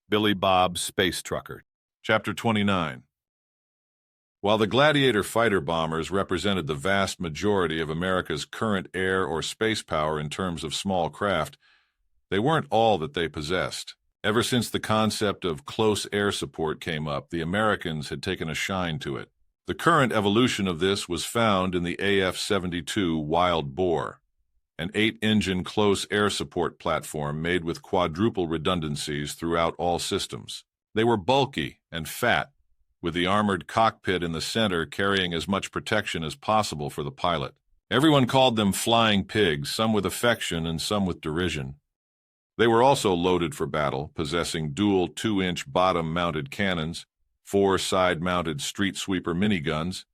Billy Bob's Space Trucker. Chapter 29. While the Gladiator fighter bombers represented the vast majority of America's current air or space power in terms of small craft, they weren't all that they possessed. Ever since the concept of close air support came up, the Americans had taken a shine to it. The current evolution of this was found in the AF-72 Wild Boar, an 8-engine close air support platform made with quadruple redundancies throughout all systems. They were bulky and fat, with the armored cockpit in the center carrying as much protection as possible for the pilot. Everyone called them flying pigs, some with affection and some with derision. They were also loaded for battle, possessing dual 2-inch bottom-mounted cannons, 4 side-mounted street sweeper miniguns,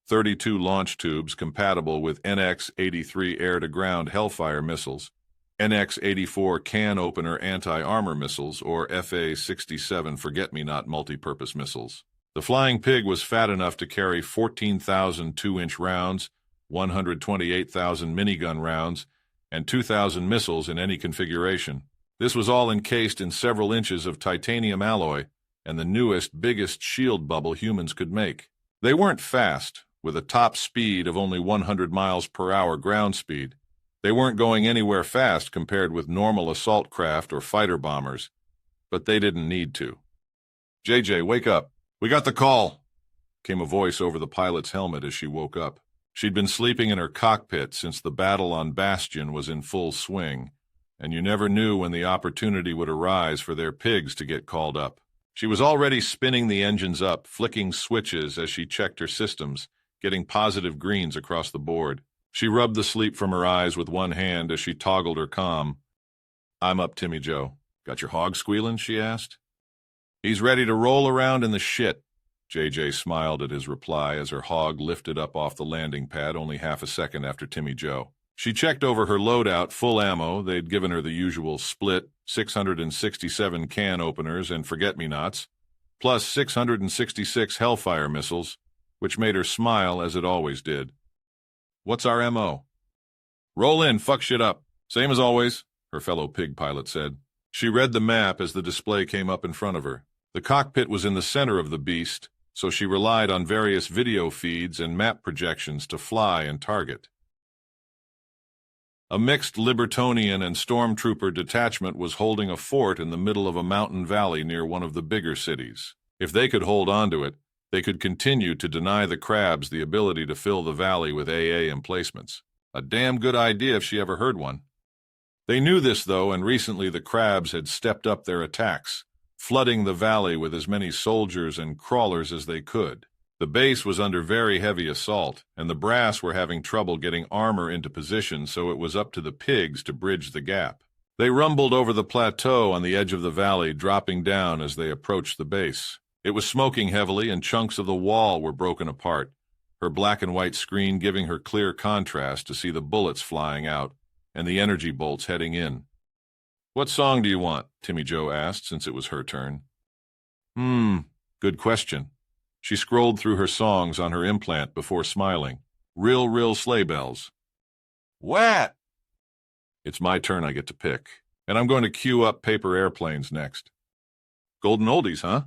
32 launch tubes compatible with NX-83 air-to-ground Hellfire missiles, NX-84 can-opener anti-armor missiles, or FA-67 forget-me-not multi-purpose missiles. The Flying Pig was fat enough to carry 14,000 2-inch rounds, 128,000 minigun rounds, and 2,000 missiles in any configuration. This was all encased in several inches of titanium alloy and the newest, biggest shield bubble humans could make. They weren't fast, with a top speed of only 100 miles per hour ground speed. They weren't going anywhere fast compared with normal assault craft or fighter bombers, but they didn't need to. "JJ, wake up. We got the call," came a voice over the pilot's helmet as she woke up. She'd been sleeping in her cockpit since the battle on Bastion was in full swing, and you never knew when the opportunity would arise for their pigs to get called up. She was already spinning the engines up, flicking switches as she checked her systems, getting positive greens across the board. She rubbed the sleep from her eyes with one hand as she toggled her comm. "I'm up, Timmy Joe. Got your hog squealing?" she asked. "He's ready to roll around in the shit." JJ smiled at his reply as her hog lifted up off the landing pad only half a second after Timmy Joe. She checked over her loadout, full ammo. They'd given her the usual split, 667 can openers and forget-me-nots, plus 666 Hellfire missiles, which made her smile as it always did. "What's our MO?" "Roll in, fuck shit up. Same as always," her fellow pig pilot said. She read the map as the display came up in front of her. The cockpit was in the center of the beast, so she relied on various video feeds and map projections to fly and target. A mixed Libertonian and Stormtrooper detachment was holding a fort in the middle of a mountain valley near one of the bigger cities. If they could hold on to it, they could continue to deny the crabs the ability to fill the valley with AA emplacements. A damn good idea if she ever heard one. They knew this, though, and recently the crabs had stepped up their attacks, flooding the valley with as many soldiers and crawlers as they could. The base was under very heavy assault, and the brass were having trouble getting armor into position, so it was up to the pigs to bridge the gap. They rumbled over the plateau on the edge of the valley, dropping down as they approached the base. It was smoking heavily, and chunks of the wall were broken apart, her black and white screen giving her clear contrast to see the bullets flying out and the energy bolts heading in. "What song do you want?" Timmy Joe asked, since it was her turn. Good question." She scrolled through her songs on her implant before smiling. Real sleigh bells." "What?" "It's my turn, I get to pick. And I'm going to queue up Paper Airplanes next." "Golden oldies, huh?"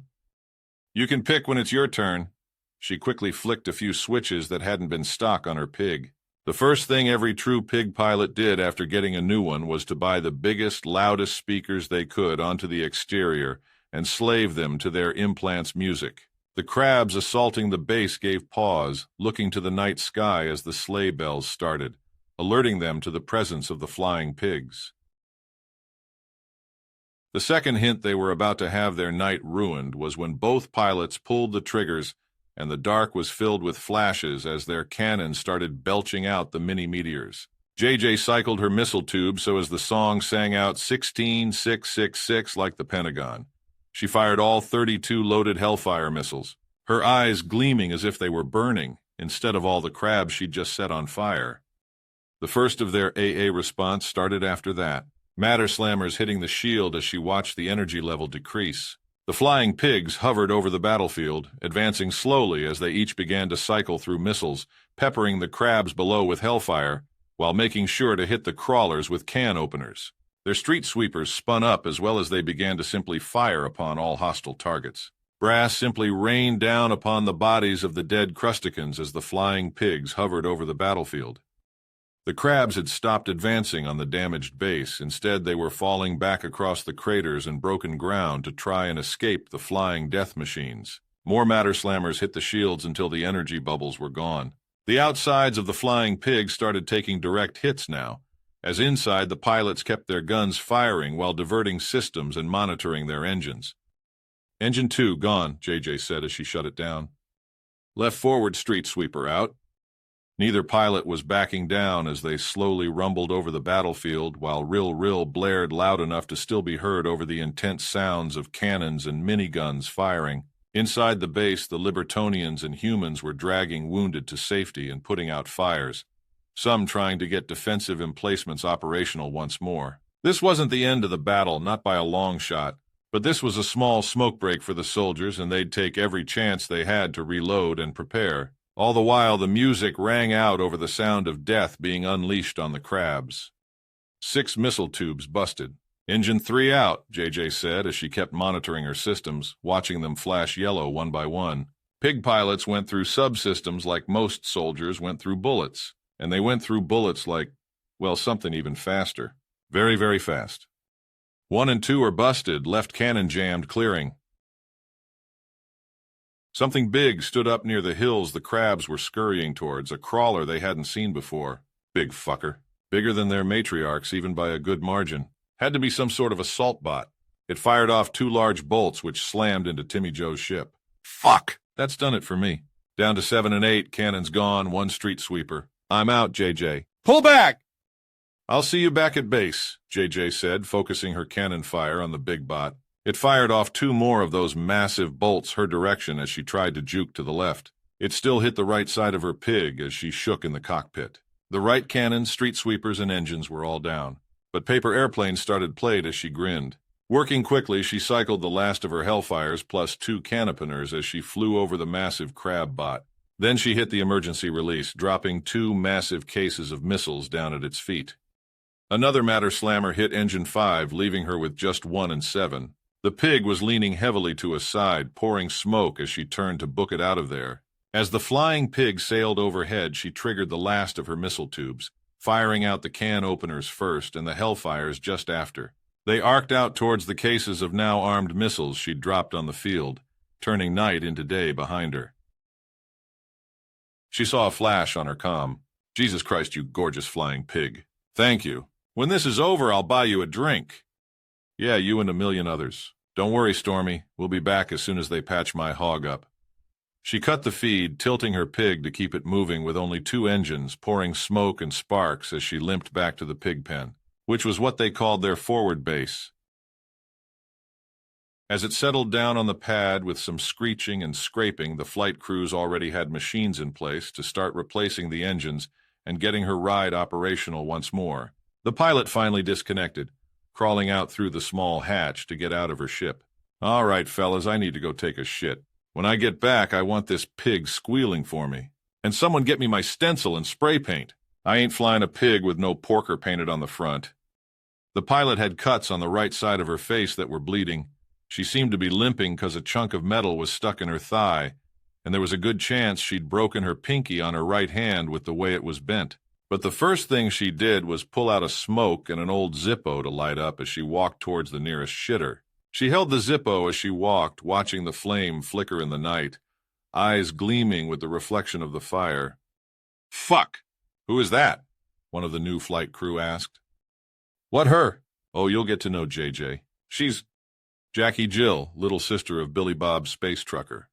"You can pick when it's your turn." She quickly flicked a few switches that hadn't been stock on her pig. The first thing every true pig pilot did after getting a new one was to buy the biggest, loudest speakers they could onto the exterior and slave them to their implant's music. The crabs assaulting the base gave pause, looking to the night sky as the sleigh bells started, alerting them to the presence of the flying pigs. The second hint they were about to have their night ruined was when both pilots pulled the triggers and the dark was filled with flashes as their cannons started belching out the mini-meteors. JJ cycled her missile tube so as the song sang out 16-666 like the Pentagon. She fired all 32 loaded Hellfire missiles, her eyes gleaming as if they were burning, instead of all the crabs she'd just set on fire. The first of their AA response started after that, matter slammers hitting the shield as she watched the energy level decrease. The flying pigs hovered over the battlefield, advancing slowly as they each began to cycle through missiles, peppering the crabs below with Hellfire, while making sure to hit the crawlers with can openers. Their street sweepers spun up as well as they began to simply fire upon all hostile targets. Brass simply rained down upon the bodies of the dead crusticans as the flying pigs hovered over the battlefield. The crabs had stopped advancing on the damaged base. Instead, they were falling back across the craters and broken ground to try and escape the flying death machines. More matter slammers hit the shields until the energy bubbles were gone. The outsides of the flying pigs started taking direct hits now, as inside the pilots kept their guns firing while diverting systems and monitoring their engines. "Engine 2 gone," JJ said as she shut it down. "Left forward street sweeper out." Neither pilot was backing down as they slowly rumbled over the battlefield while rill blared loud enough to still be heard over the intense sounds of cannons and miniguns firing. Inside the base, the Libertonians and humans were dragging wounded to safety and putting out fires, some trying to get defensive emplacements operational once more. This wasn't the end of the battle, not by a long shot, but this was a small smoke break for the soldiers, and they'd take every chance they had to reload and prepare. All the while, the music rang out over the sound of death being unleashed on the crabs. 6 missile tubes busted. "Engine 3 out," JJ said as she kept monitoring her systems, watching them flash yellow one by one. Pig pilots went through subsystems like most soldiers went through bullets, and they went through bullets like, well, something even faster. Very, very fast. 1 and 2 are busted, left cannon jammed, clearing. Something big stood up near the hills the crabs were scurrying towards, a crawler they hadn't seen before. Big fucker. Bigger than their matriarchs, even by a good margin. Had to be some sort of assault bot. It fired off 2 large bolts, which slammed into Timmy Joe's ship. Fuck! That's done it for me. Down to 7 and 8, cannons gone, 1 street sweeper. "I'm out, JJ. Pull back!" "I'll see you back at base," JJ said, focusing her cannon fire on the big bot. It fired off 2 more of those massive bolts her direction as she tried to juke to the left. It still hit the right side of her pig as she shook in the cockpit. The right cannon, street sweepers, and engines were all down. But paper airplanes started played as she grinned. Working quickly, she cycled the last of her Hellfires plus 2 canopeners as she flew over the massive crab bot. Then she hit the emergency release, dropping 2 massive cases of missiles down at its feet. Another matter slammer hit engine 5, leaving her with just 1 and 7. The pig was leaning heavily to a side, pouring smoke as she turned to book it out of there. As the flying pig sailed overhead, she triggered the last of her missile tubes, firing out the can openers first and the Hellfires just after. They arced out towards the cases of now armed missiles she'd dropped on the field, turning night into day behind her. She saw a flash on her comm. "Jesus Christ, you gorgeous flying pig. Thank you. When this is over, I'll buy you a drink." "Yeah, you and a million others. Don't worry, Stormy. We'll be back as soon as they patch my hog up." She cut the feed, tilting her pig to keep it moving with only 2 engines, pouring smoke and sparks as she limped back to the pig pen, which was what they called their forward base. As it settled down on the pad with some screeching and scraping, the flight crews already had machines in place to start replacing the engines and getting her ride operational once more. The pilot finally disconnected, crawling out through the small hatch to get out of her ship. "All right, fellas, I need to go take a shit. When I get back, I want this pig squealing for me. And someone get me my stencil and spray paint. I ain't flying a pig with no porker painted on the front." The pilot had cuts on the right side of her face that were bleeding. She seemed to be limping because a chunk of metal was stuck in her thigh, and there was a good chance she'd broken her pinky on her right hand with the way it was bent. But the first thing she did was pull out a smoke and an old Zippo to light up as she walked towards the nearest shitter. She held the Zippo as she walked, watching the flame flicker in the night, eyes gleaming with the reflection of the fire. "Fuck! Who is that?" one of the new flight crew asked. "What her?" "Oh, you'll get to know JJ. She's Jackie Jill, little sister of Billy Bob's space trucker."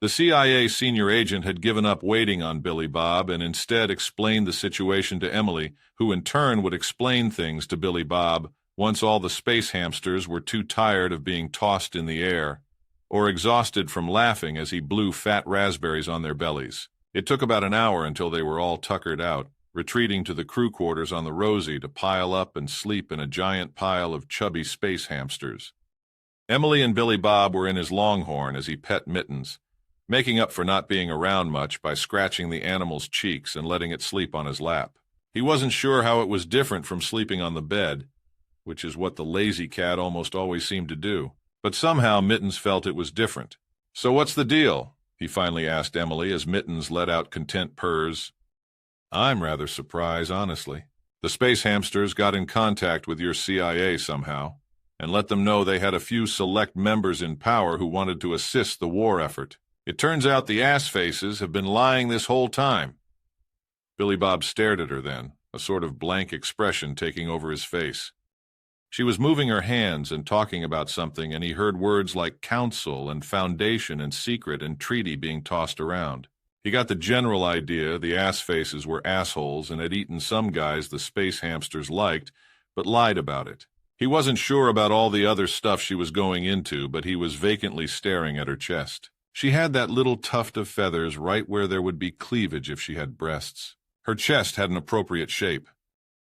The CIA senior agent had given up waiting on Billy Bob and instead explained the situation to Emily, who in turn would explain things to Billy Bob once all the space hamsters were too tired of being tossed in the air or exhausted from laughing as he blew fat raspberries on their bellies. It took about an hour until they were all tuckered out, retreating to the crew quarters on the Rosie to pile up and sleep in a giant pile of chubby space hamsters. Emily and Billy Bob were in his Longhorn as he pet Mittens, making up for not being around much by scratching the animal's cheeks and letting it sleep on his lap. He wasn't sure how it was different from sleeping on the bed, which is what the lazy cat almost always seemed to do. But somehow Mittens felt it was different. "So what's the deal?" he finally asked Emily as Mittens let out content purrs. "I'm rather surprised, honestly. The space hamsters got in contact with your CIA somehow and let them know they had a few select members in power who wanted to assist the war effort. It turns out the ass faces have been lying this whole time." Billy Bob stared at her then, a sort of blank expression taking over his face. She was moving her hands and talking about something, and he heard words like council and foundation and secret and treaty being tossed around. He got the general idea the ass faces were assholes and had eaten some guys the space hamsters liked, but lied about it. He wasn't sure about all the other stuff she was going into, but he was vacantly staring at her chest. She had that little tuft of feathers right where there would be cleavage if she had breasts. Her chest had an appropriate shape.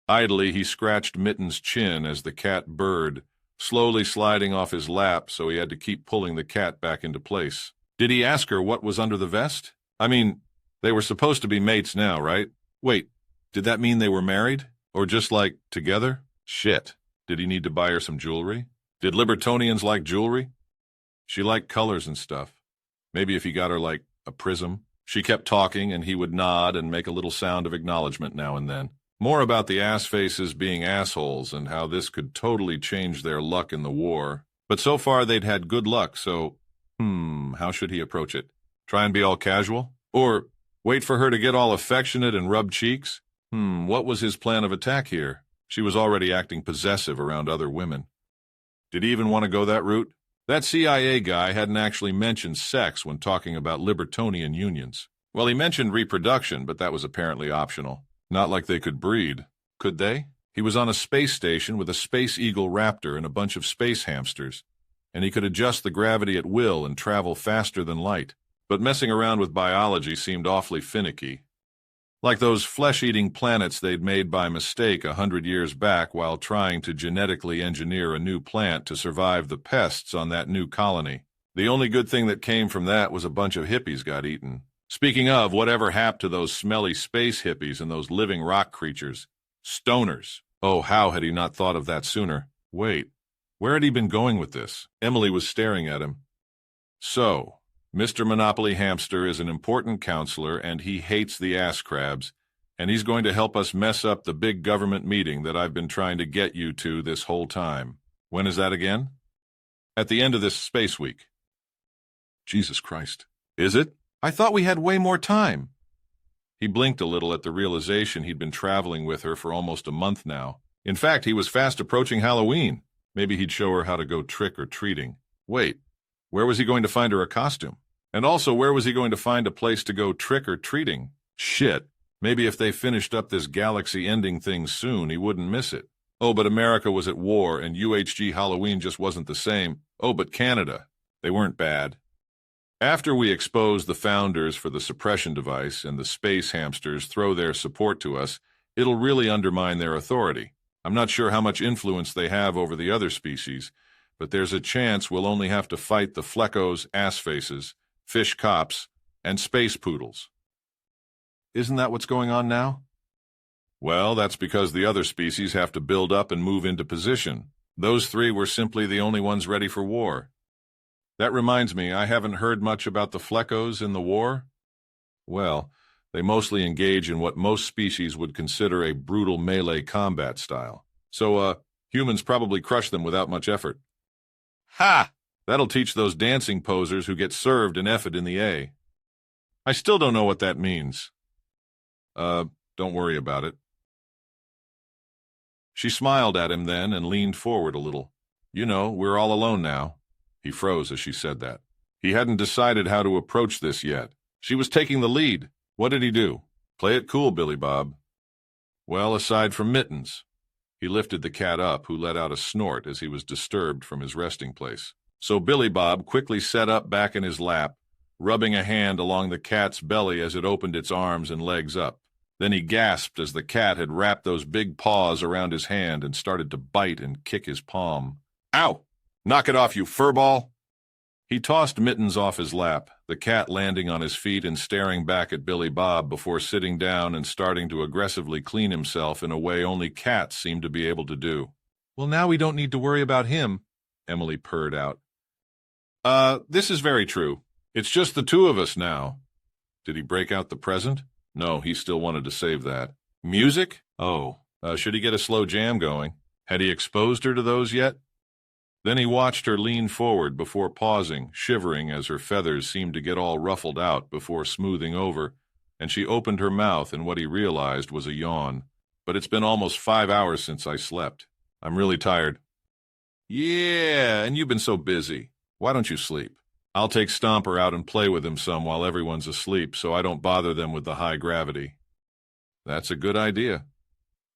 Idly, he scratched Mittens' chin as the cat burred, slowly sliding off his lap, so he had to keep pulling the cat back into place. Did he ask her what was under the vest? I mean, they were supposed to be mates now, right? Wait, did that mean they were married? Or just, like, together? Shit. Did he need to buy her some jewelry? Did Libertonians like jewelry? She liked colors and stuff. Maybe if he got her, like, a prism. She kept talking, and he would nod and make a little sound of acknowledgement now and then. More about the ass faces being assholes and how this could totally change their luck in the war. But so far they'd had good luck, so, how should he approach it? Try and be all casual? Or wait for her to get all affectionate and rub cheeks? What was his plan of attack here? She was already acting possessive around other women. Did he even want to go that route? That CIA guy hadn't actually mentioned sex when talking about Libertonian unions. Well, he mentioned reproduction, but that was apparently optional. Not like they could breed. Could they? He was on a space station with a Space Eagle raptor and a bunch of space hamsters, and he could adjust the gravity at will and travel faster than light. But messing around with biology seemed awfully finicky. Like those flesh-eating planets they'd made by mistake 100 years back while trying to genetically engineer a new plant to survive the pests on that new colony. The only good thing that came from that was a bunch of hippies got eaten. Speaking of, whatever happened to those smelly space hippies and those living rock creatures? Stoners. Oh, how had he not thought of that sooner? Wait, where had he been going with this? Emily was staring at him. So, Mr. Monopoly Hamster is an important counselor, and he hates the ass crabs, and he's going to help us mess up the big government meeting that I've been trying to get you to this whole time. When is that again? At the end of this space week. Jesus Christ. Is it? I thought we had way more time. He blinked a little at the realization he'd been traveling with her for almost a month now. In fact, he was fast approaching Halloween. Maybe he'd show her how to go trick-or-treating. Wait, where was he going to find her a costume? And also, where was he going to find a place to go trick-or-treating? Shit, maybe if they finished up this galaxy-ending thing soon, he wouldn't miss it. Oh, but America was at war, and UHG Halloween just wasn't the same. Oh, but Canada. They weren't bad. After we expose the founders for the suppression device and the space hamsters throw their support to us, it'll really undermine their authority. I'm not sure how much influence they have over the other species, but there's a chance we'll only have to fight the fleckos, ass-faces, fish cops, and space poodles. Isn't that what's going on now? Well, that's because the other species have to build up and move into position. Those three were simply the only ones ready for war. That reminds me, I haven't heard much about the fleckos in the war. Well, they mostly engage in what most species would consider a brutal melee combat style. So, humans probably crush them without much effort. Ha! That'll teach those dancing posers who get served an F in the A. I still don't know what that means. Don't worry about it. She smiled at him then and leaned forward a little. You know, we're all alone now. He froze as she said that. He hadn't decided how to approach this yet. She was taking the lead. What did he do? Play it cool, Billy Bob. Well, aside from Mittens. He lifted the cat up, who let out a snort as he was disturbed from his resting place. So Billy Bob quickly sat up back in his lap, rubbing a hand along the cat's belly as it opened its arms and legs up. Then he gasped as the cat had wrapped those big paws around his hand and started to bite and kick his palm. Ow! Knock it off, you furball! He tossed Mittens off his lap, the cat landing on his feet and staring back at Billy Bob before sitting down and starting to aggressively clean himself in a way only cats seem to be able to do. "Well, now we don't need to worry about him," Emily purred out. This is very true. It's just the two of us now." Did he break out the present? No, he still wanted to save that. Music? Oh, should he get a slow jam going? Had he exposed her to those yet? Then he watched her lean forward before pausing, shivering as her feathers seemed to get all ruffled out before smoothing over, and she opened her mouth in what he realized was a yawn. "But it's been almost 5 hours since I slept. I'm really tired." "Yeah, and you've been so busy. Why don't you sleep? I'll take Stomper out and play with him some while everyone's asleep so I don't bother them with the high gravity." "That's a good idea."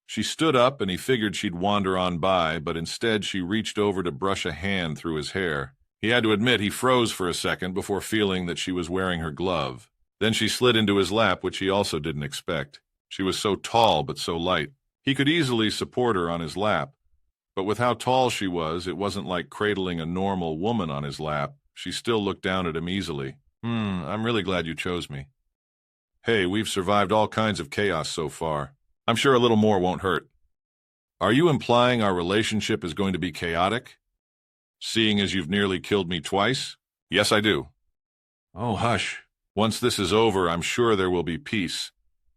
She stood up and he figured she'd wander on by, but instead she reached over to brush a hand through his hair. He had to admit he froze for a second before feeling that she was wearing her glove. Then she slid into his lap, which he also didn't expect. She was so tall but so light. He could easily support her on his lap, but with how tall she was, it wasn't like cradling a normal woman on his lap. She still looked down at him easily. I'm really glad you chose me. Hey, we've survived all kinds of chaos so far. I'm sure a little more won't hurt." "Are you implying our relationship is going to be chaotic? Seeing as you've nearly killed me twice?" "Yes, I do." "Oh, hush. Once this is over, I'm sure there will be peace.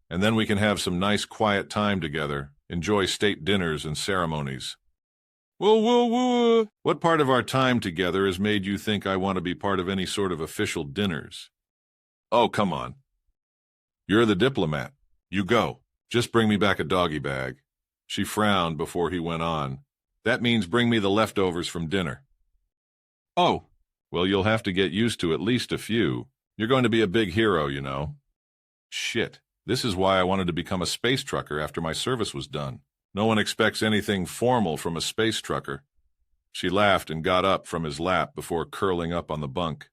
And then we can have some nice quiet time together, enjoy state dinners and ceremonies." "Whoa, whoa, whoa. What part of our time together has made you think I want to be part of any sort of official dinners?" "Oh, come on. You're the diplomat. You go. Just bring me back a doggy bag." She frowned before he went on. "That means bring me the leftovers from dinner." "Oh, well, you'll have to get used to at least a few. You're going to be a big hero, you know." "Shit, this is why I wanted to become a space trucker after my service was done. No one expects anything formal from a space trucker." She laughed and got up from his lap before curling up on the bunk.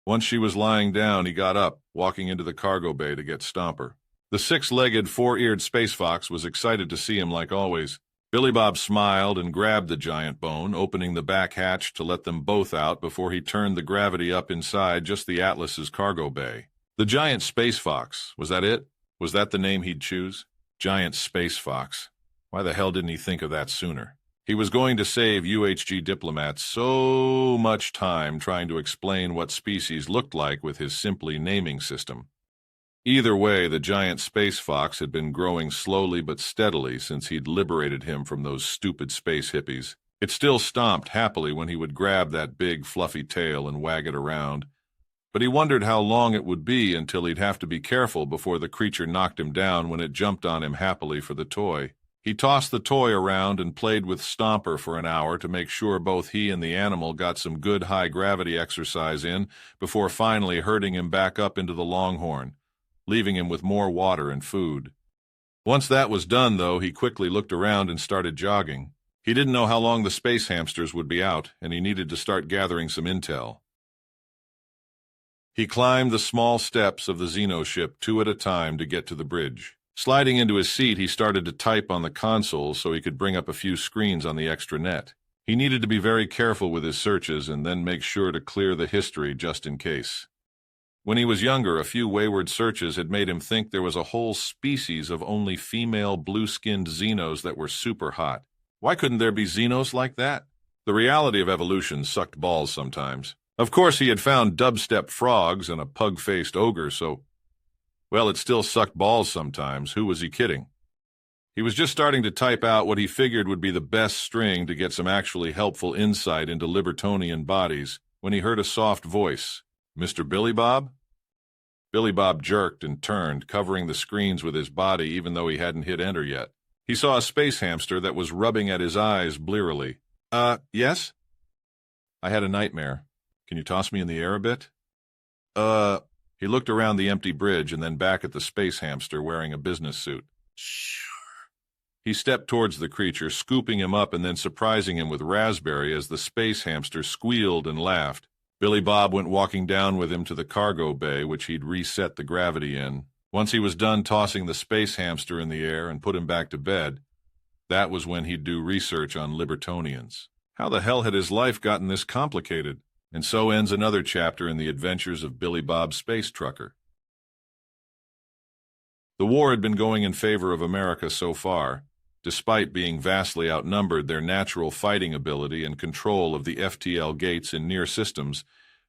Once she was lying down, he got up, walking into the cargo bay to get Stomper. The six-legged, four-eared space fox was excited to see him like always. Billy Bob smiled and grabbed the giant bone, opening the back hatch to let them both out before he turned the gravity up inside just the Atlas's cargo bay. The giant space fox, was that it? Was that the name he'd choose? Giant space fox. Why the hell didn't he think of that sooner? He was going to save UHG diplomats so much time trying to explain what species looked like with his simply naming system. Either way, the giant space fox had been growing slowly but steadily since he'd liberated him from those stupid space hippies. It still stomped happily when he would grab that big, fluffy tail and wag it around, but he wondered how long it would be until he'd have to be careful before the creature knocked him down when it jumped on him happily for the toy. He tossed the toy around and played with Stomper for an hour to make sure both he and the animal got some good high-gravity exercise in before finally herding him back up into the Longhorn, leaving him with more water and food. Once that was done, though, he quickly looked around and started jogging. He didn't know how long the space hamsters would be out, and he needed to start gathering some intel. He climbed the small steps of the Xeno ship 2 at a time to get to the bridge. Sliding into his seat, he started to type on the console so he could bring up a few screens on the extra net. He needed to be very careful with his searches and then make sure to clear the history just in case. When he was younger, a few wayward searches had made him think there was a whole species of only female blue-skinned Xenos that were super hot. Why couldn't there be Xenos like that? The reality of evolution sucked balls sometimes. Of course, he had found dubstep frogs and a pug-faced ogre, so... well, it still sucked balls sometimes. Who was he kidding? He was just starting to type out what he figured would be the best string to get some actually helpful insight into Libertonian bodies when he heard a soft voice. "Mr. Billy Bob?" Billy Bob jerked and turned, covering the screens with his body even though he hadn't hit enter yet. He saw a space hamster that was rubbing at his eyes blearily. Yes? "I had a nightmare. Can you toss me in the air a bit?" He looked around the empty bridge and then back at the space hamster wearing a business suit. "Sure." He stepped towards the creature, scooping him up and then surprising him with raspberry as the space hamster squealed and laughed. Billy Bob went walking down with him to the cargo bay, which he'd reset the gravity in. Once he was done tossing the space hamster in the air and put him back to bed, that was when he'd do research on Libertonians. How the hell had his life gotten this complicated? And so ends another chapter in the adventures of Billy Bob Space Trucker. The war had been going in favor of America so far. Despite being vastly outnumbered, their natural fighting ability and control of the FTL gates in near systems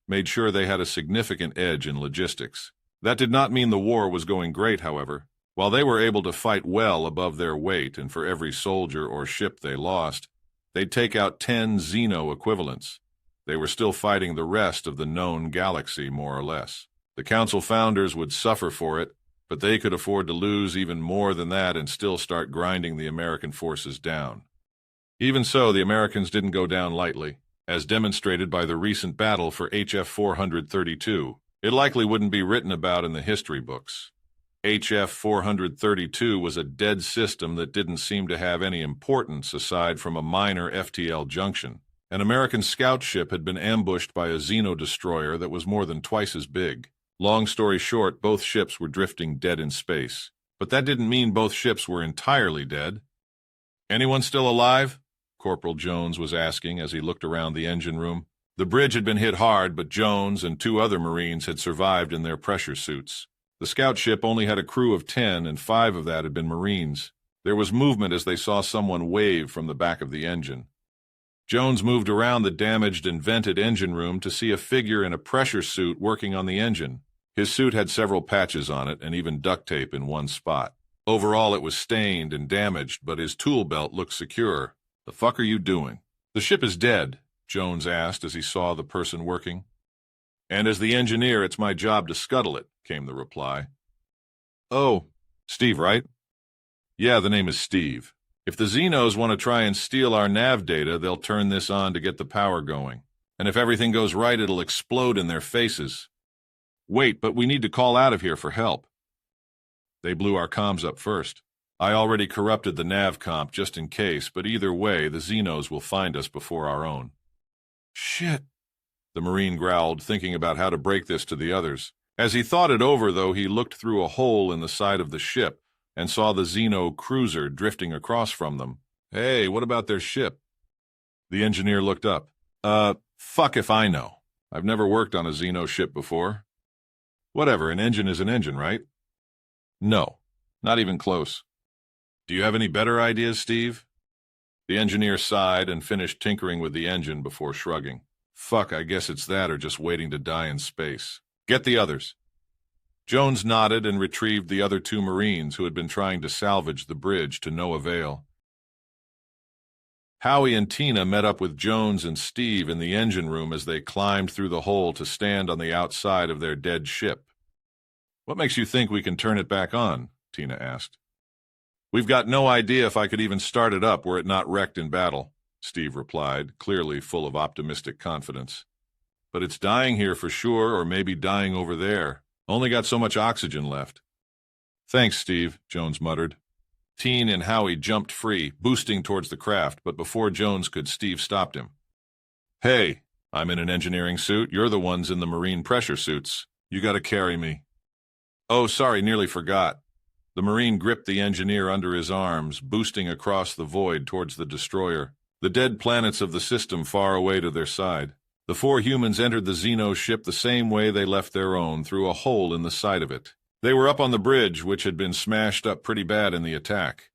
made sure they had a significant edge in logistics. That did not mean the war was going great, however. While they were able to fight well above their weight, and for every soldier or ship they lost, they'd take out 10 Xeno equivalents. They were still fighting the rest of the known galaxy, more or less. The Council founders would suffer for it, but they could afford to lose even more than that and still start grinding the American forces down. Even so, the Americans didn't go down lightly, as demonstrated by the recent battle for HF 432. It likely wouldn't be written about in the history books. HF 432 was a dead system that didn't seem to have any importance aside from a minor FTL junction. An American scout ship had been ambushed by a Xeno destroyer that was more than twice as big. Long story short, both ships were drifting dead in space. But that didn't mean both ships were entirely dead. "Anyone still alive?" Corporal Jones was asking as he looked around the engine room. The bridge had been hit hard, but Jones and 2 other Marines had survived in their pressure suits. The scout ship only had a crew of 10, and 5 of that had been Marines. There was movement as they saw someone wave from the back of the engine. Jones moved around the damaged and vented engine room to see a figure in a pressure suit working on the engine. His suit had several patches on it and even duct tape in one spot. Overall, it was stained and damaged, but his tool belt looked secure. "The fuck are you doing?" "The ship is dead," Jones asked as he saw the person working. "And as the engineer, it's my job to scuttle it," came the reply. "Oh, Steve, right?" "Yeah, the name is Steve. If the Xenos want to try and steal our nav data, they'll turn this on to get the power going. And if everything goes right, it'll explode in their faces. Wait, but we need to call out of here for help." "They blew our comms up first. I already corrupted the nav comp just in case, but either way, the Xenos will find us before our own." "Shit," the Marine growled, thinking about how to break this to the others. As he thought it over, though, he looked through a hole in the side of the ship and saw the Xeno cruiser drifting across from them. "Hey, what about their ship?" The engineer looked up. Fuck if I know. I've never worked on a Xeno ship before." "Whatever, an engine is an engine, right?" "No, not even close." "Do you have any better ideas, Steve?" The engineer sighed and finished tinkering with the engine before shrugging. "Fuck, I guess it's that or just waiting to die in space. Get the others." Jones nodded and retrieved the other 2 Marines who had been trying to salvage the bridge to no avail. Howie and Tina met up with Jones and Steve in the engine room as they climbed through the hole to stand on the outside of their dead ship. "What makes you think we can turn it back on?" Tina asked. "We've got no idea if I could even start it up were it not wrecked in battle," Steve replied, clearly full of optimistic confidence. "But it's dying here for sure, or maybe dying over there. Only got so much oxygen left." "Thanks, Steve," Jones muttered. Teen and Howie jumped free, boosting towards the craft, but before Jones could, Steve stopped him. "Hey, I'm in an engineering suit. You're the ones in the Marine pressure suits. You gotta carry me." "Oh, sorry, nearly forgot." The Marine gripped the engineer under his arms, boosting across the void towards the destroyer, the dead planets of the system far away to their side. The 4 humans entered the Xeno ship the same way they left their own, through a hole in the side of it. They were up on the bridge, which had been smashed up pretty bad in the attack.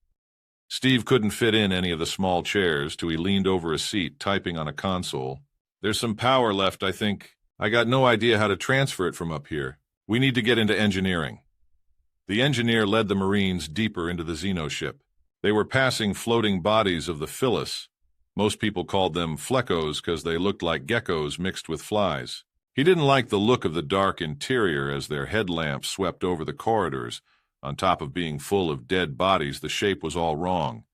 Steve couldn't fit in any of the small chairs, so he leaned over a seat, typing on a console. "There's some power left, I think. I got no idea how to transfer it from up here. We need to get into engineering." The engineer led the Marines deeper into the Xeno ship. They were passing floating bodies of the Phyllis. Most people called them fleckos because they looked like geckos mixed with flies. He didn't like the look of the dark interior as their headlamps swept over the corridors. On top of being full of dead bodies, the shape was all wrong.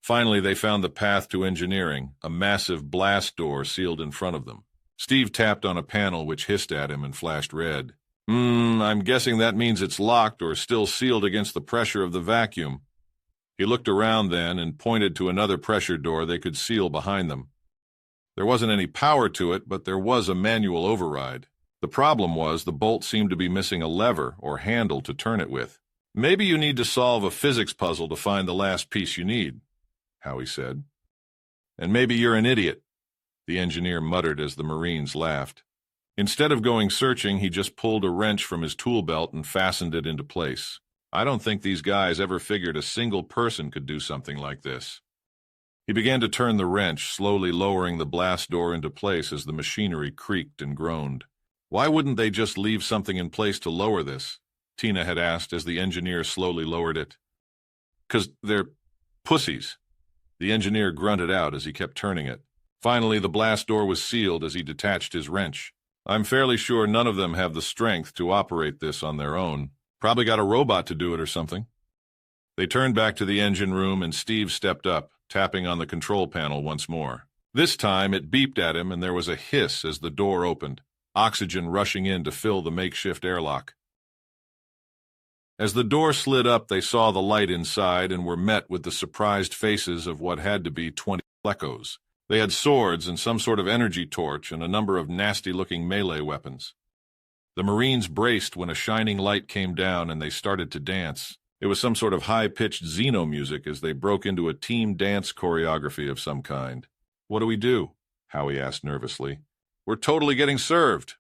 Finally, they found the path to engineering, a massive blast door sealed in front of them. Steve tapped on a panel which hissed at him and flashed red. I'm guessing that means it's locked or still sealed against the pressure of the vacuum." He looked around then and pointed to another pressure door they could seal behind them. There wasn't any power to it, but there was a manual override. The problem was the bolt seemed to be missing a lever or handle to turn it with. "Maybe you need to solve a physics puzzle to find the last piece you need," Howie said. "And maybe you're an idiot." the engineer muttered as the Marines laughed. Instead of going searching, he just pulled a wrench from his tool belt and fastened it into place. I don't think these guys ever figured a single person could do something like this. He began to turn the wrench, slowly lowering the blast door into place as the machinery creaked and groaned. Why wouldn't they just leave something in place to lower this? Tina had asked as the engineer slowly lowered it. 'Cause they're pussies, the engineer grunted out as he kept turning it. Finally, the blast door was sealed as he detached his wrench. I'm fairly sure none of them have the strength to operate this on their own. Probably got a robot to do it or something. They turned back to the engine room and Steve stepped up, tapping on the control panel once more. This time it beeped at him and there was a hiss as the door opened, oxygen rushing in to fill the makeshift airlock. As the door slid up, they saw the light inside and were met with the surprised faces of what had to be 20 fleckos. They had swords and some sort of energy torch and a number of nasty-looking melee weapons. The Marines braced when a shining light came down and they started to dance. It was some sort of high-pitched Xeno music as they broke into a team dance choreography of some kind. What do we do? Howie asked nervously. We're totally getting served.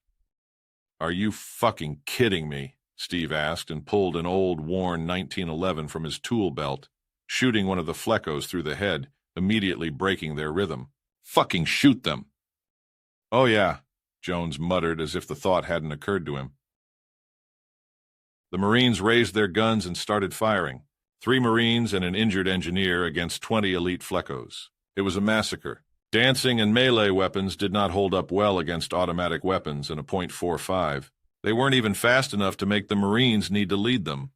Are you fucking kidding me? Steve asked and pulled an old, worn 1911 from his tool belt, shooting one of the fleckos through the head, immediately breaking their rhythm. Fucking shoot them. Oh yeah, Jones muttered as if the thought hadn't occurred to him. The Marines raised their guns and started firing. 3 Marines and an injured engineer against 20 elite fleckos. It was a massacre. Dancing and melee weapons did not hold up well against automatic weapons and a .45. They weren't even fast enough to make the Marines need to lead them.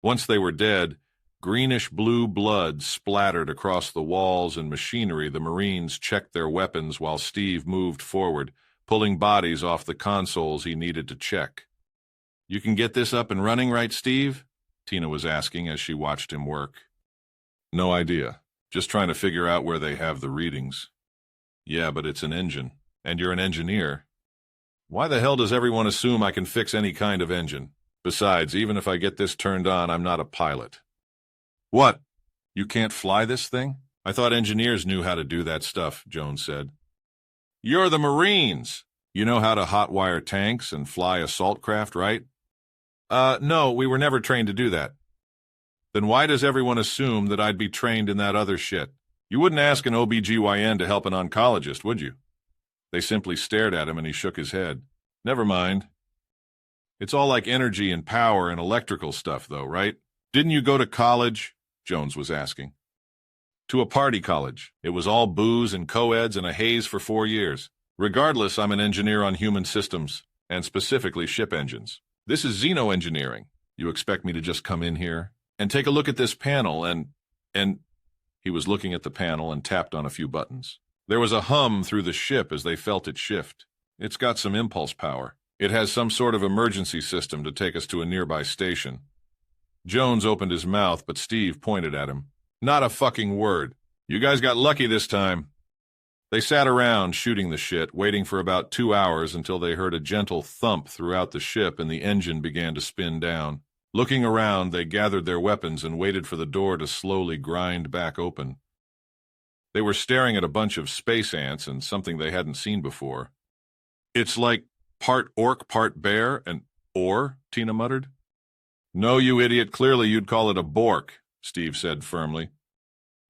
Once they were dead, greenish-blue blood splattered across the walls and machinery. The Marines checked their weapons while Steve moved forward, pulling bodies off the consoles he needed to check. You can get this up and running, right, Steve? Tina was asking as she watched him work. No idea. Just trying to figure out where they have the readings. Yeah, but it's an engine, and you're an engineer. Why the hell does everyone assume I can fix any kind of engine? Besides, even if I get this turned on, I'm not a pilot. What? You can't fly this thing? I thought engineers knew how to do that stuff, Jones said. You're the Marines. You know how to hotwire tanks and fly assault craft, right? No, we were never trained to do that. Then why does everyone assume that I'd be trained in that other shit? You wouldn't ask an OBGYN to help an oncologist, would you? They simply stared at him and he shook his head. Never mind. It's all like energy and power and electrical stuff, though, right? Didn't you go to college? Jones was asking. To a party college. It was all booze and co-eds and a haze for 4 years. Regardless, I'm an engineer on human systems, and specifically ship engines. This is Xeno engineering. You expect me to just come in here and take a look at this panel and... He was looking at the panel and tapped on a few buttons. There was a hum through the ship as they felt it shift. It's got some impulse power. It has some sort of emergency system to take us to a nearby station. Jones opened his mouth, but Steve pointed at him. Not a fucking word. You guys got lucky this time. They sat around, shooting the shit, waiting for about 2 hours until they heard a gentle thump throughout the ship and the engine began to spin down. Looking around, they gathered their weapons and waited for the door to slowly grind back open. They were staring at a bunch of space ants and something they hadn't seen before. It's like part orc, part bear, and ore, Tina muttered. No, you idiot, clearly you'd call it a bork, Steve said firmly.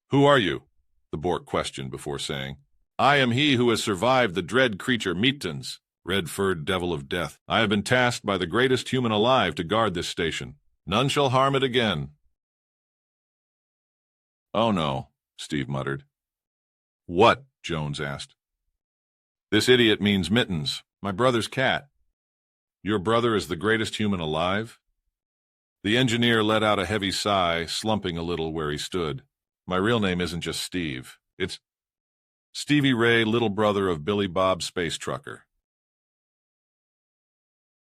Who are you? The bork questioned before saying. I am he who has survived the dread creature Meatons, red-furred devil of death. I have been tasked by the greatest human alive to guard this station. None shall harm it again. Oh no, Steve muttered. What? Jones asked. This idiot means Mittens, my brother's cat. Your brother is the greatest human alive? The engineer let out a heavy sigh, slumping a little where he stood. My real name isn't just Steve. It's Stevie Ray, little brother of Billy Bob Space Trucker.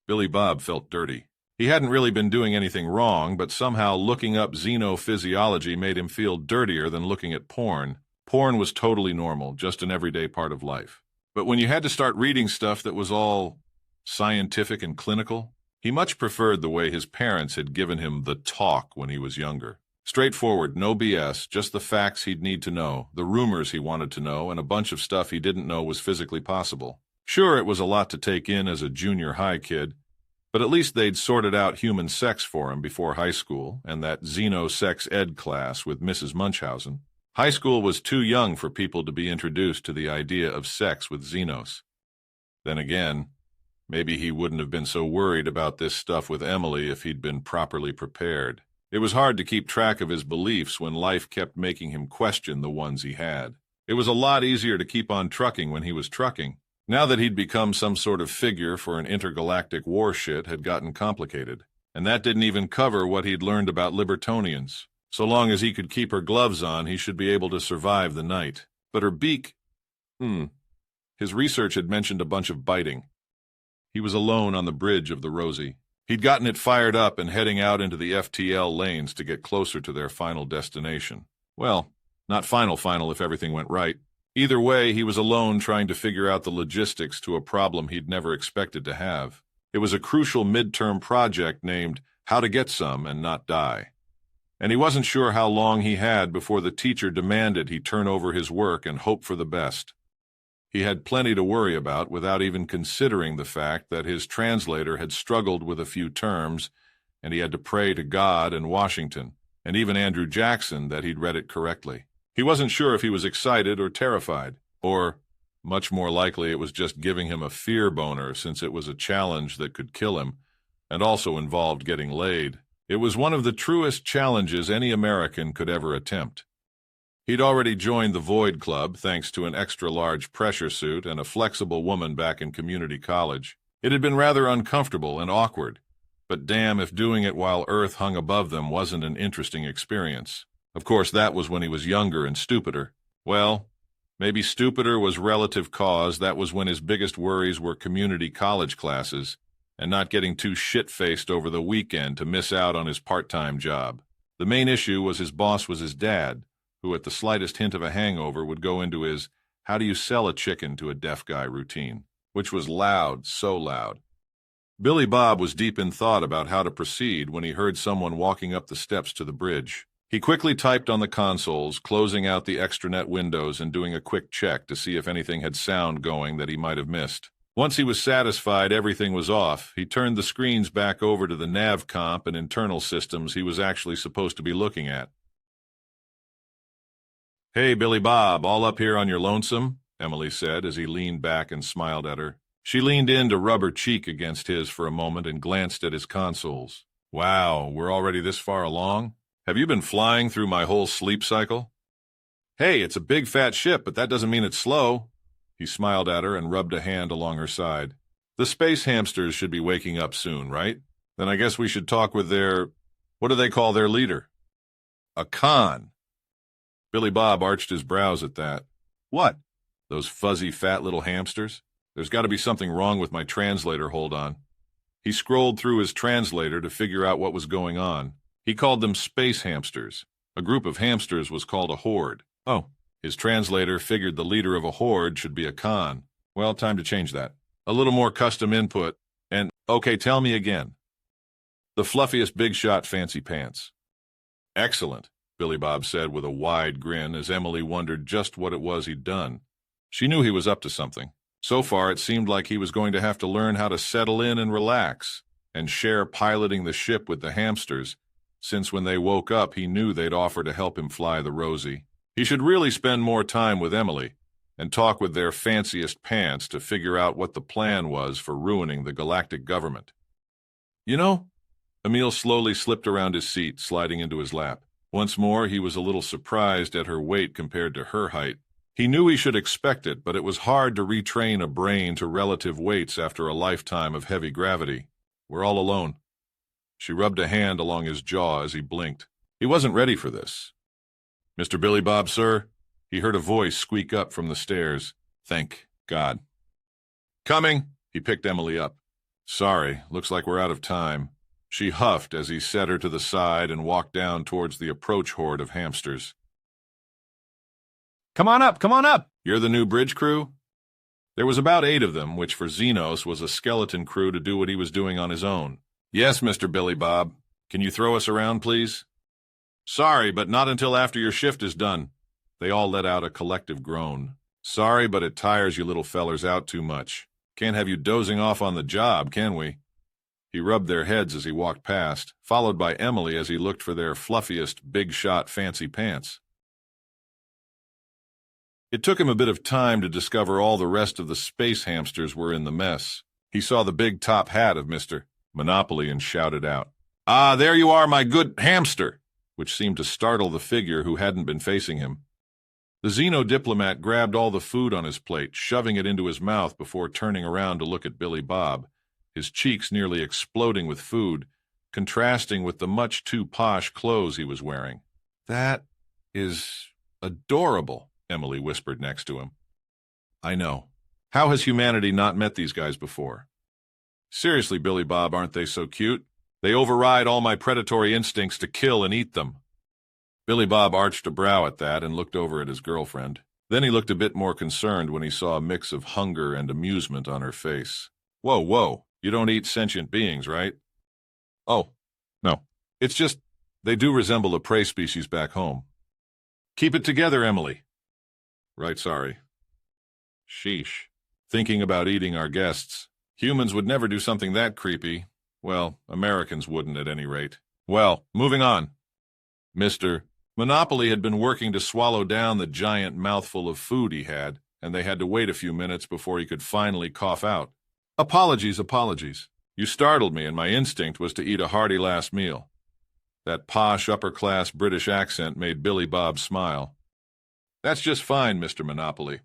Billy Bob felt dirty. He hadn't really been doing anything wrong, but somehow looking up xenophysiology made him feel dirtier than looking at porn. Porn was totally normal, just an everyday part of life. But when you had to start reading stuff that was all scientific and clinical, he much preferred the way his parents had given him the talk when he was younger. Straightforward, no BS, just the facts he'd need to know, the rumors he wanted to know, and a bunch of stuff he didn't know was physically possible. Sure, it was a lot to take in as a junior high kid, but at least they'd sorted out human sex for him before high school and that Xeno sex ed class with Mrs. Munchausen. High school was too young for people to be introduced to the idea of sex with Xenos. Then again, maybe he wouldn't have been so worried about this stuff with Emily if he'd been properly prepared. It was hard to keep track of his beliefs when life kept making him question the ones he had. It was a lot easier to keep on trucking when he was trucking. Now that he'd become some sort of figure for an intergalactic war shit had gotten complicated. And that didn't even cover what he'd learned about Libertonians. So long as he could keep her gloves on, he should be able to survive the night. But her beak... His research had mentioned a bunch of biting. He was alone on the bridge of the Rosie. He'd gotten it fired up and heading out into the FTL lanes to get closer to their final destination. Well, not final if everything went right. Either way, he was alone trying to figure out the logistics to a problem he'd never expected to have. It was a crucial midterm project named How to Get Some and Not Die. And he wasn't sure how long he had before the teacher demanded he turn over his work and hope for the best. He had plenty to worry about without even considering the fact that his translator had struggled with a few terms, and he had to pray to God and Washington, and even Andrew Jackson that he'd read it correctly. He wasn't sure if he was excited or terrified, or, much more likely, it was just giving him a fear boner since it was a challenge that could kill him, and also involved getting laid. It was one of the truest challenges any American could ever attempt. He'd already joined the Void Club thanks to an extra-large pressure suit and a flexible woman back in community college. It had been rather uncomfortable and awkward, but damn if doing it while Earth hung above them wasn't an interesting experience. Of course, that was when he was younger and stupider. Well, maybe stupider was relative cause. That was when his biggest worries were community college classes and not getting too shit-faced over the weekend to miss out on his part-time job. The main issue was his boss was his dad, who at the slightest hint of a hangover would go into his "how do you sell a chicken to a deaf guy" routine, which was loud, so loud. Billy Bob was deep in thought about how to proceed when he heard someone walking up the steps to the bridge. He quickly typed on the consoles, closing out the extranet windows and doing a quick check to see if anything had sound going that he might have missed. Once he was satisfied everything was off, he turned the screens back over to the nav comp and internal systems he was actually supposed to be looking at. "Hey, Billy Bob, all up here on your lonesome?" Emily said as he leaned back and smiled at her. She leaned in to rub her cheek against his for a moment and glanced at his consoles. "Wow, we're already this far along? Have you been flying through my whole sleep cycle?" "Hey, it's a big fat ship, but that doesn't mean it's slow." He smiled at her and rubbed a hand along her side. "The space hamsters should be waking up soon, right? Then I guess we should talk with their... what do they call their leader?" "A Khan." Billy Bob arched his brows at that. "What? Those fuzzy, fat little hamsters? There's got to be something wrong with my translator, hold on." He scrolled through his translator to figure out what was going on. He called them space hamsters. A group of hamsters was called a horde. Oh, his translator figured the leader of a horde should be a Khan. Well, time to change that. A little more custom input, and, okay, tell me again. "The fluffiest big shot fancy pants." "Excellent," Billy Bob said with a wide grin as Emily wondered just what it was he'd done. She knew he was up to something. So far, it seemed like he was going to have to learn how to settle in and relax, and share piloting the ship with the hamsters, since when they woke up he knew they'd offer to help him fly the Rosie. He should really spend more time with Emily, and talk with their fanciest pants to figure out what the plan was for ruining the galactic government. "You know," Emil slowly slipped around his seat, sliding into his lap. Once more, he was a little surprised at her weight compared to her height. He knew he should expect it, but it was hard to retrain a brain to relative weights after a lifetime of heavy gravity. "We're all alone." She rubbed a hand along his jaw as he blinked. He wasn't ready for this. "Mr. Billy Bob, sir?" He heard a voice squeak up from the stairs. Thank God. "Coming." He picked Emily up. "Sorry, looks like we're out of time." She huffed as he set her to the side and walked down towards the approach horde of hamsters. Come on up, come on up!" "You're the new bridge crew?" There was about 8 of them, which for Xenos was a skeleton crew to do what he was doing on his own. "Yes, Mr. Billy Bob. Can you throw us around, please?" Sorry, but not until after your shift is done. They all let out a collective groan. Sorry, but it tires you little fellers out too much. Can't have you dozing off on the job, can we? He rubbed their heads as he walked past, followed by Emily as he looked for their fluffiest, big-shot fancy pants. It took him a bit of time to discover all the rest of the space hamsters were in the mess. He saw the big top hat of Mr. Monopoly and shouted out, "Ah, there you are, my good hamster," which seemed to startle the figure who hadn't been facing him. The Xeno-diplomat grabbed all the food on his plate, shoving it into his mouth before turning around to look at Billy Bob, his cheeks nearly exploding with food, contrasting with the much too posh clothes he was wearing. "That is adorable," Emily whispered next to him. "I know. How has humanity not met these guys before? Seriously, Billy Bob, aren't they so cute? They override all my predatory instincts to kill and eat them." Billy Bob arched a brow at that and looked over at his girlfriend. Then he looked a bit more concerned when he saw a mix of hunger and amusement on her face. "Whoa, whoa, you don't eat sentient beings, right?" "Oh, no. It's just, they do resemble a prey species back home." "Keep it together, Emily." "Right, sorry." "Sheesh. Thinking about eating our guests. Humans would never do something that creepy. Well, Americans wouldn't at any rate. Well, moving on." Mr. Monopoly had been working to swallow down the giant mouthful of food he had, and they had to wait a few minutes before he could finally cough out. Apologies. You startled me, and my instinct was to eat a hearty last meal." That posh, upper-class British accent made Billy Bob smile. "That's just fine, Mr. Monopoly."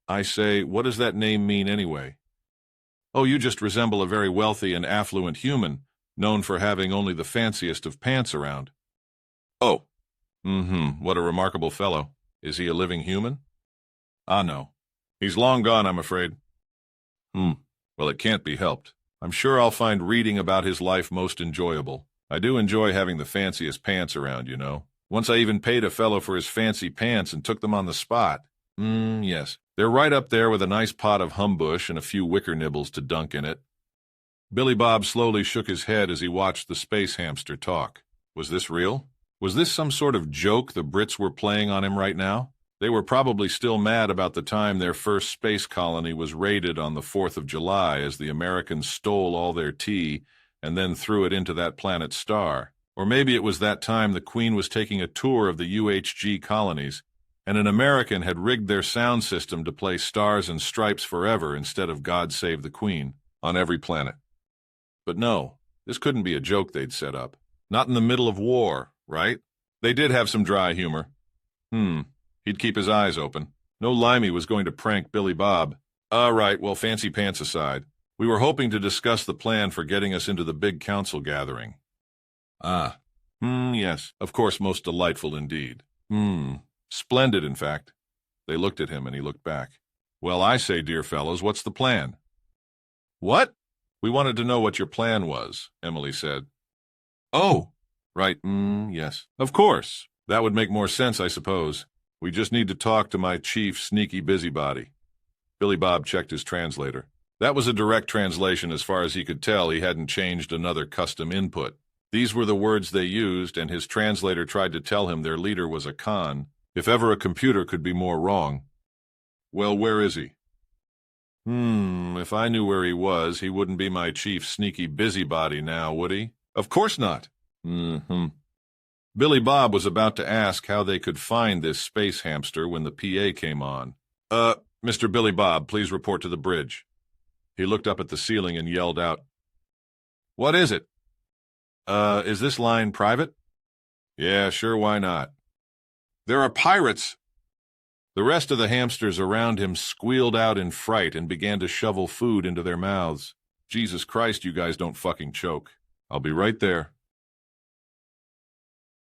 "I say, what does that name mean anyway?" "Oh, you just resemble a very wealthy and affluent human, known for having only the fanciest of pants around." "Oh. What a remarkable fellow. Is he a living human?" "Ah, no. He's long gone, I'm afraid." Well, it can't be helped. I'm sure I'll find reading about his life most enjoyable. I do enjoy having the fanciest pants around, you know. Once I even paid a fellow for his fancy pants and took them on the spot. Yes. They're right up there with a nice pot of humbush and a few wicker nibbles to dunk in it." Billy Bob slowly shook his head as he watched the space hamster talk. Was this real? Was this some sort of joke the Brits were playing on him right now? They were probably still mad about the time their first space colony was raided on the 4th of July as the Americans stole all their tea and then threw it into that planet's star. Or maybe it was that time the Queen was taking a tour of the UHG colonies, and an American had rigged their sound system to play Stars and Stripes Forever instead of God Save the Queen on every planet. But no, this couldn't be a joke they'd set up. Not in the middle of war, right? They did have some dry humor. He'd keep his eyes open. No Limey was going to prank Billy Bob. All right, well, fancy pants aside. We were hoping to discuss the plan for getting us into the big council gathering. Ah. Yes, of course, most delightful indeed. Splendid, in fact. They looked at him and he looked back. Well, I say, dear fellows, what's the plan? What? We wanted to know what your plan was, Emily said. Oh, right, yes. Of course. That would make more sense, I suppose. We just need to talk to my chief sneaky busybody. Billy Bob checked his translator. That was a direct translation as far as he could tell. He hadn't changed another custom input. These were the words they used, and his translator tried to tell him their leader was a con. If ever a computer could be more wrong. Well, where is he? If I knew where he was, he wouldn't be my chief sneaky busybody now, would he? Of course not. Billy Bob was about to ask how they could find this space hamster when the PA came on. Mr. Billy Bob, please report to the bridge. He looked up at the ceiling and yelled out, What is it? Is this line private? Yeah, sure, why not? There are pirates. The rest of the hamsters around him squealed out in fright and began to shovel food into their mouths. Jesus Christ, you guys don't fucking choke. I'll be right there.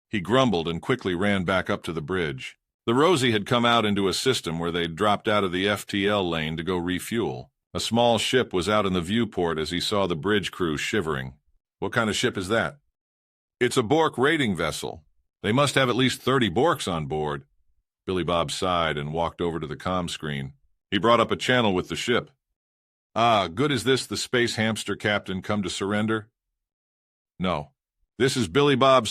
He grumbled and quickly ran back up to the bridge. The Rosie had come out into a system where they'd dropped out of the FTL lane to go refuel. A small ship was out in the viewport as he saw the bridge crew shivering. What kind of ship is that? It's a Bork raiding vessel. They must have at least 30 Borks on board. Billy Bob sighed and walked over to the comm screen. He brought up a channel with the ship. Ah, good is this the space hamster captain come to surrender? No. This is Billy Bob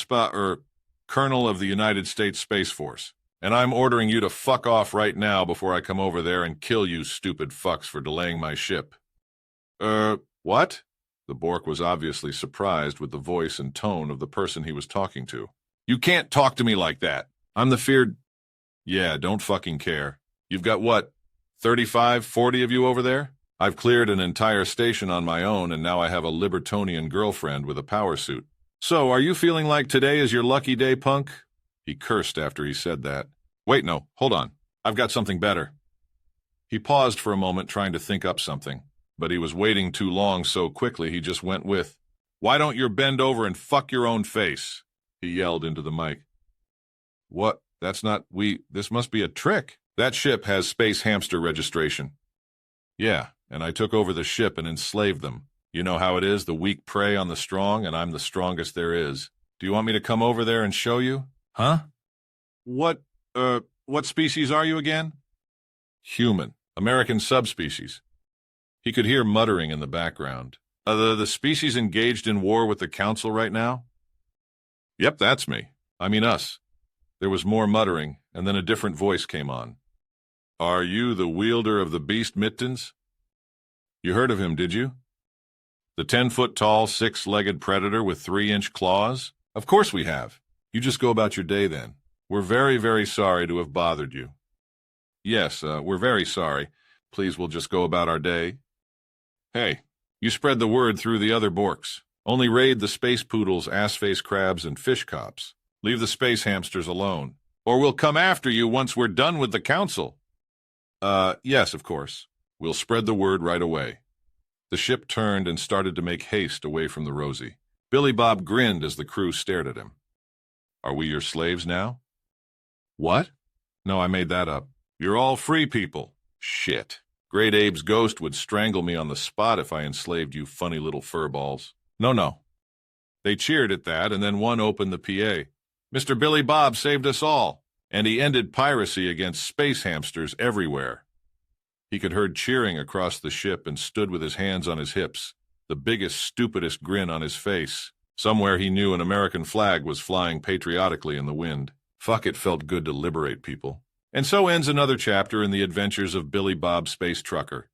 Colonel of the United States Space Force. And I'm ordering you to fuck off right now before I come over there and kill you stupid fucks for delaying my ship. What? The Bork was obviously surprised with the voice and tone of the person he was talking to. You can't talk to me like that. I'm the feared... Yeah, don't fucking care. You've got what, 35, 40 of you over there? I've cleared an entire station on my own, and now I have a Libertonian girlfriend with a power suit. So, are you feeling like today is your lucky day, punk? He cursed after he said that. Wait, no, hold on. I've got something better. He paused for a moment trying to think up something, but he was waiting too long so quickly he just went with, "Why don't you bend over and fuck your own face?" He yelled into the mic. What? That's not this must be a trick. That ship has space hamster registration. Yeah, and I took over the ship and enslaved them. You know how it is, the weak prey on the strong, and I'm the strongest there is. Do you want me to come over there and show you? Huh? What species are you again? Human. American subspecies. He could hear muttering in the background. The species engaged in war with the Council right now? Yep, that's me. I mean us. There was more muttering, and then a different voice came on. Are you the wielder of the beast mittens? You heard of him, did you? The 10-foot-tall, 6-legged predator with 3-inch claws? Of course we have. You just go about your day then. We're very, very sorry to have bothered you. Yes, we're very sorry. Please, we'll just go about our day. Hey, you spread the word through the other Borks. Only raid the space poodles, ass-face crabs, and fish cops. Leave the space hamsters alone. Or we'll come after you once we're done with the Council. Yes, of course. We'll spread the word right away. The ship turned and started to make haste away from the Rosie. Billy Bob grinned as the crew stared at him. Are we your slaves now? What? No, I made that up. You're all free people. Shit. Great Abe's ghost would strangle me on the spot if I enslaved you funny little furballs. No. They cheered at that, and then one opened the PA. Mr. Billy Bob saved us all, and he ended piracy against space hamsters everywhere. He could hear cheering across the ship and stood with his hands on his hips, the biggest, stupidest grin on his face. Somewhere he knew an American flag was flying patriotically in the wind. Fuck, it felt good to liberate people. And so ends another chapter in the adventures of Billy Bob Space Trucker.